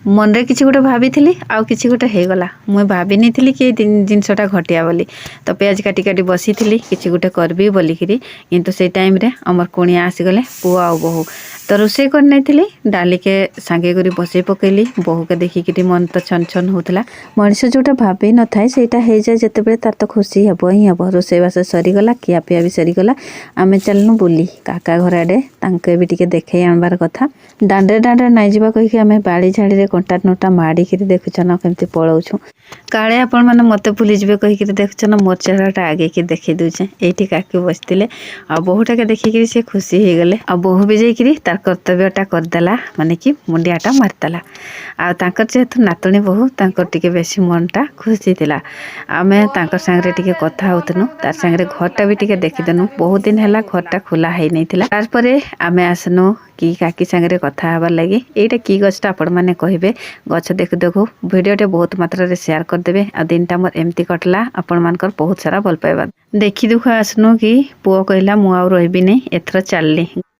मनरे किसी गोटे भाभी आउ किसी गोटे होगला मुई भाभी नहीं कि जिनसटा घटिया बोली तो पियाज काटी काटी बसी थी किसी गोटे करबी बोलिकी किंतु से टाइम रे अमर कुणिया आसीगले पुओ आ बहु तो रोसे कर नहीं डाली के सांगे करी बसई पकईली बहु के देखिकी मन तो छन छन होता मनीष जोटा भाभी न थाए से हो जाए जिते तार तो खुशी हे ही हे रोसईबास सरीगला किया पिया भी सरीगला आम चलनु बुली काका घर आडे तांके भी टिके देखे आनबार कथा दांडे दांडे नाई जा कहीकि आम बाड़ी झाड़ी कंटा नोटा माड़िकी देखुन केमती पलाऊँ काले आपण मैंने मत भूलीजे कहीकि देखुन मोर चेहराटा आगे की देखी दूचे ये काकी बसते आ बहुटा के देखिकी से खुशी हो गले आ बहु भी जाकि तार कर्तव्यटा करदेला माने कि मुंडियाटा मारिदेला आ जेहेतु नातुणी बहु टे बेसी मनटा खुशी थिला आमे सांगे टिके कथा होतनु तार सांगे घरटा भी टिके देखीदेनु बहुत दिन है घरटा खोला है नहीं थिला तारपरे आमे आसनु कि काकी सांगे कथा हबार लगी एटा की गछटा आपण माने कहिबे गछ देखु देखु भिडियोटे बहुत मात्रा रे शेयर करदेबे आ दिनटा मोर एमती कटला आपण मानकर बहुत सारा भल पाइबा देखी दुख आसनु कि पुओ कहला मु आ रहिबी नै एथरा चलली।